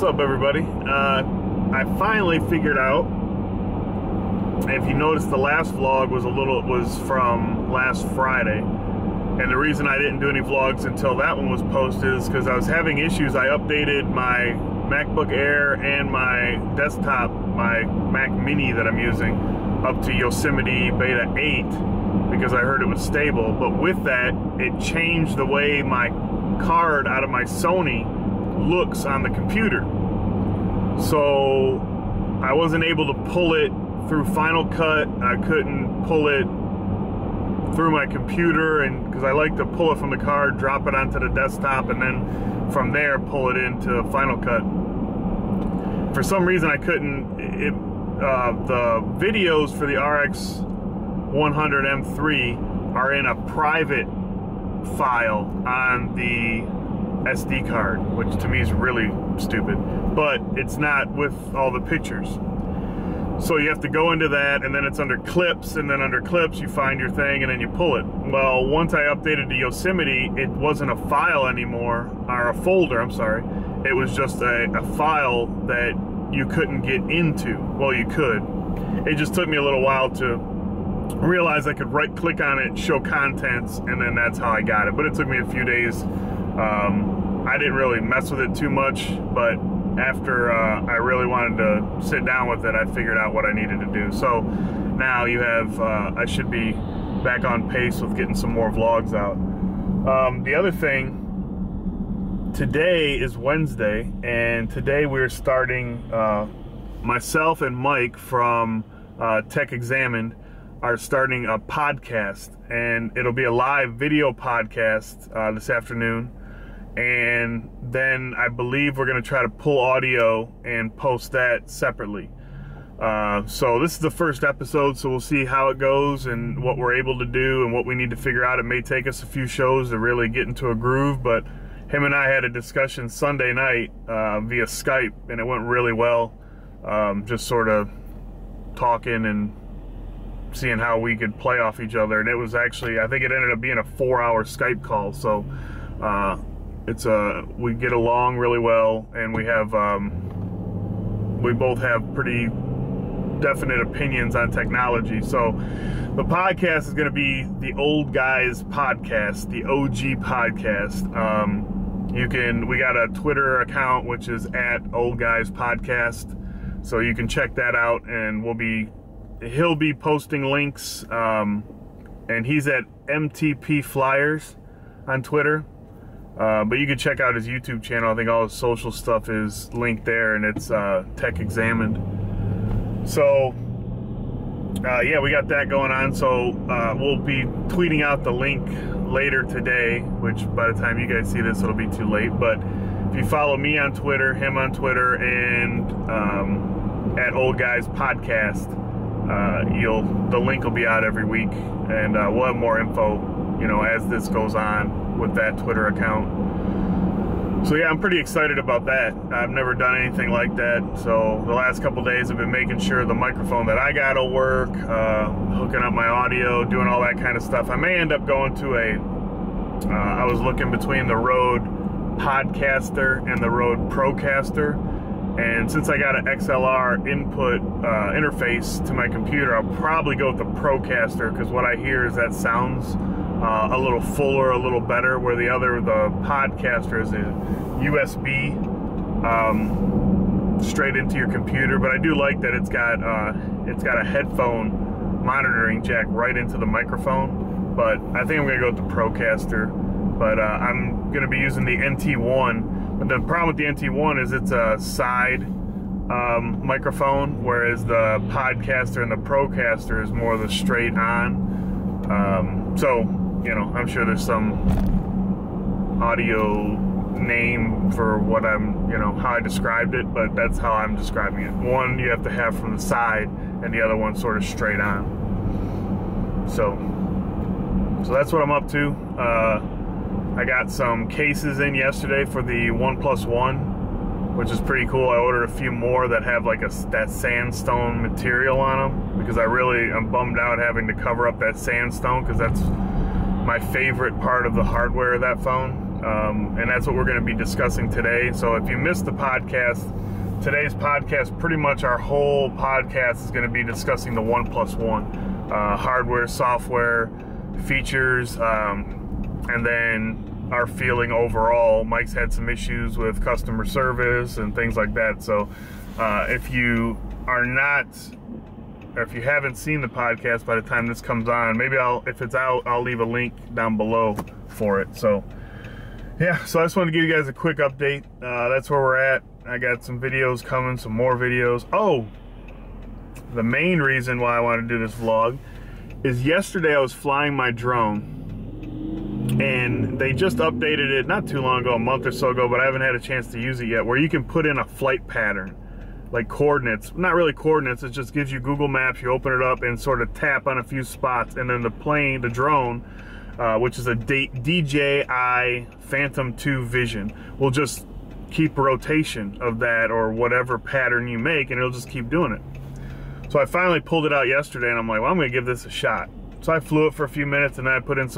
What's up, everybody? I finally figured out. If you noticed, the last vlog was from last Friday, and the reason I didn't do any vlogs until that one was posted is because I was having issues. I updated my MacBook Air and my desktop, my Mac Mini that I'm using, up to Yosemite Beta 8 because I heard it was stable. But with that, it changed the way my card out of my Sony looks on the computer. So I wasn't able to pull it through Final Cut. I couldn't pull it through my computer, and because I like to pull it from the card, drop it onto the desktop, and then from there pull it into Final Cut. For some reason I couldn't. The videos for the RX 100 M3 are in a private file on the SD card, which to me is really stupid, but it's not with all the pictures. So you have to go into that, and then it's under clips, and then under clips you find your thing and then you pull it. Well, once I updated to Yosemite, it wasn't a file anymore, or a folder, I'm sorry. It was just a file that you couldn't get into. Well, you could. It just took me a little while to realize I could right click on it, show contents, and then that's how I got it. But it took me a few days. I didn't really mess with it too much, but after I really wanted to sit down with it, I figured out what I needed to do. So now you have, I should be back on pace with getting some more vlogs out. The other thing, today is Wednesday, and today we're starting, myself and Mike from Tech Examined are starting a podcast, and it'll be a live video podcast this afternoon. And then I believe we're going to try to pull audio and post that separately. So this is the first episode, so we'll see how it goes and what we're able to do and what we need to figure out. It may take us a few shows to really get into a groove, but him and I had a discussion Sunday night via Skype, and it went really well. Just sort of talking and seeing how we could play off each other. And it was actually, I think it ended up being a 4-hour Skype call. So we get along really well, and we have we both have pretty definite opinions on technology. So the podcast is going to be the Old Guys Podcast, the OG podcast. We got a Twitter account, which is @OldGuysPodcast, so you can check that out, and he'll be posting links, and he's at MTP Flyers on Twitter. But you can check out his YouTube channel. I think all his social stuff is linked there, and it's Tech Examined. So yeah, we got that going on. So we'll be tweeting out the link later today, which by the time you guys see this, it'll be too late. But if you follow me on Twitter, him on Twitter, and @OldGuysPodcast, the link will be out every week, and we'll have more info, as this goes on with that Twitter account. So yeah, I'm pretty excited about that. I've never done anything like that. So the last couple days I've been making sure the microphone that I got will work, hooking up my audio, doing all that kind of stuff. I may end up going to I was looking between the Rode Podcaster and the Rode Procaster. And since I got an XLR input interface to my computer, I'll probably go with the Procaster, because what I hear is that sounds a little fuller, a little better, where the Podcaster is a USB straight into your computer. But I do like that it's got a headphone monitoring jack right into the microphone. But I think I'm gonna go with the Procaster. But I'm gonna be using the NT1. But the problem with the NT1 is it's a side microphone, whereas the Podcaster and the Procaster is more of the straight on. So, I'm sure there's some audio name for what how I described it, but that's how I'm describing it. One you have to have from the side, and the other one sort of straight on. So that's what I'm up to. I got some cases in yesterday for the OnePlus One, which is pretty cool. I ordered a few more that have like that sandstone material on them, because I'm bummed out having to cover up that sandstone, because that's my favorite part of the hardware of that phone. and that's what we're going to be discussing today. So if you missed the podcast, today's podcast, pretty much our whole podcast is going to be discussing the 1+1, hardware, software, features, and then our feeling overall. Mike's had some issues with customer service and things like that. So if you are not, or if you haven't seen the podcast by the time this comes on, maybe if it's out, I'll leave a link down below for it. So yeah, so I just wanted to give you guys a quick update. That's where we're at. I got some videos coming, some more videos. Oh, the main reason why I want to do this vlog is yesterday I was flying my drone, and they just updated it not too long ago, a month or so ago, but I haven't had a chance to use it yet, where you can put in a flight pattern, like coordinates. Not really coordinates, it just gives you Google Maps. You open it up and sort of tap on a few spots, and then the drone, which is a DJI Phantom 2 Vision, will just keep rotation of that or whatever pattern you make, and it'll just keep doing it. So I finally pulled it out yesterday, and I'm like, well, I'm gonna give this a shot. So I flew it for a few minutes, and then I put in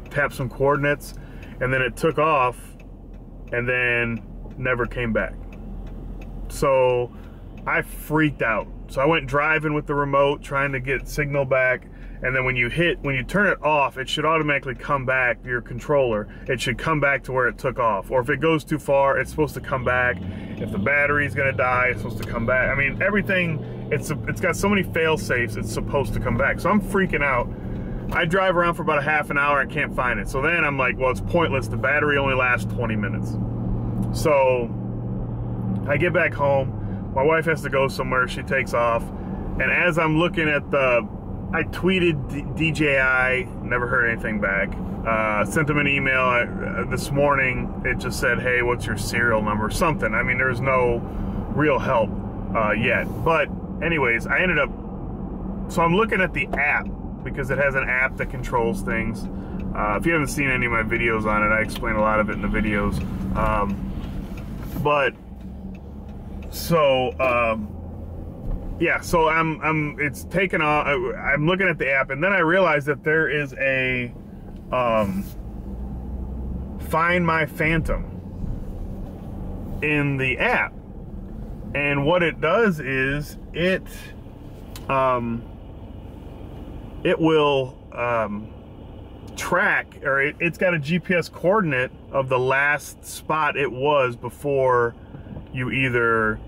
tapped some coordinates, and then it took off, and then never came back. So I freaked out. So I went driving with the remote, trying to get signal back, and then when you turn it off, it should automatically come back, your controller. It should come back to where it took off. Or if it goes too far, it's supposed to come back. If the battery's gonna die, it's supposed to come back. I mean, everything, it's got so many fail safes, it's supposed to come back. So I'm freaking out. I drive around for about a half an hour and can't find it. So then I'm like, well, it's pointless. The battery only lasts 20 minutes. So I get back home. My wife has to go somewhere. She takes off. And as I'm looking at I tweeted DJI, never heard anything back. Sent them an email this morning. It just said, hey, what's your serial number? Something. I mean, there's no real help yet. But anyways, I ended up, so I'm looking at the app, because it has an app that controls things. If you haven't seen any of my videos on it, I explain a lot of it in the videos. Yeah, so it's taken off. I'm looking at the app, and then I realized that there is a Find My Phantom in the app. And what it does is it will track, or it's got a GPS coordinate of the last spot it was before you either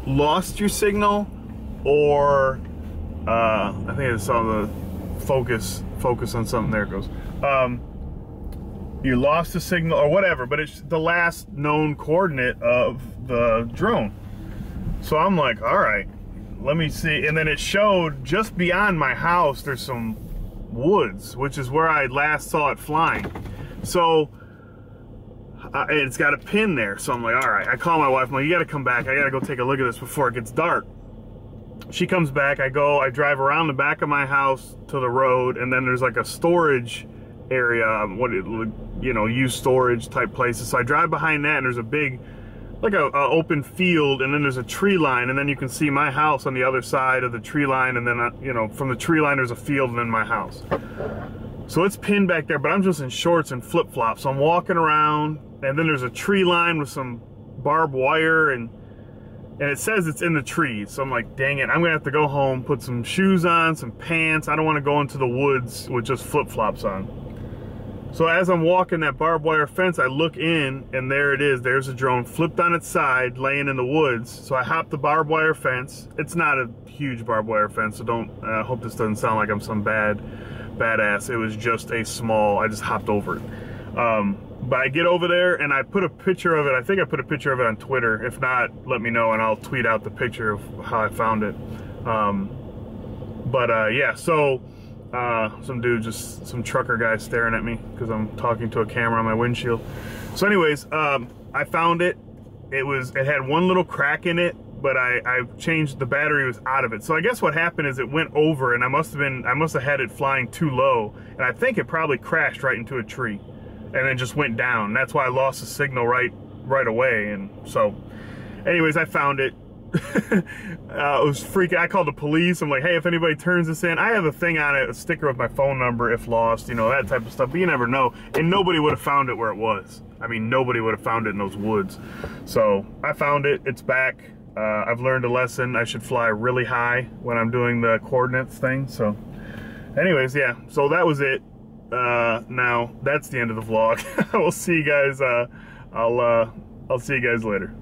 lost your signal, or I think I saw the focus on something. There it goes. You lost the signal or whatever, but it's the last known coordinate of the drone. So I'm like, all right, let me see. And then it showed just beyond my house there's some woods, which is where I last saw it flying. So it's got a pin there. So I'm like, all right. I call my wife. I'm like, you got to come back. I got to go take a look at this before it gets dark. She comes back. I drive around the back of my house to the road, and then there's like a storage area, used storage type places. So I drive behind that, and there's a big, like a open field, and then there's a tree line, and then you can see my house on the other side of the tree line, and then from the tree line there's a field, and then my house. So it's pinned back there, but I'm just in shorts and flip-flops. So I'm walking around, and then there's a tree line with some barbed wire, and it says it's in the trees. So I'm like, dang it, I'm gonna have to go home, put some shoes on, some pants. I don't wanna go into the woods with just flip-flops on. So as I'm walking that barbed wire fence, I look in, and there it is. There's a drone flipped on its side, laying in the woods. So I hop the barbed wire fence. It's not a huge barbed wire fence, so I hope this doesn't sound like I'm some badass. It was just a small, I just hopped over it. But I get over there, and I put a picture of it. I think I put a picture of it on Twitter. If not, let me know, and I'll tweet out the picture of how I found it. Yeah, so some trucker guy staring at me because I'm talking to a camera on my windshield. So anyways, I found it. It had one little crack in it, but I changed, the battery was out of it. So I guess what happened is it went over, and I must have had it flying too low, and I think it probably crashed right into a tree and then just went down. That's why I lost the signal right away. And so anyways, I found it. it was freaking. I called the police. I'm like, hey, if anybody turns this in, I have a thing on it, a sticker with my phone number if lost, you know, that type of stuff. But you never know. And nobody would have found it where it was. I mean, nobody would have found it in those woods. So I found it. It's back. I've learned a lesson. I should fly really high when I'm doing the coordinates thing. So anyways, yeah. So that was it. Now that's the end of the vlog. I will see you guys. I'll see you guys later.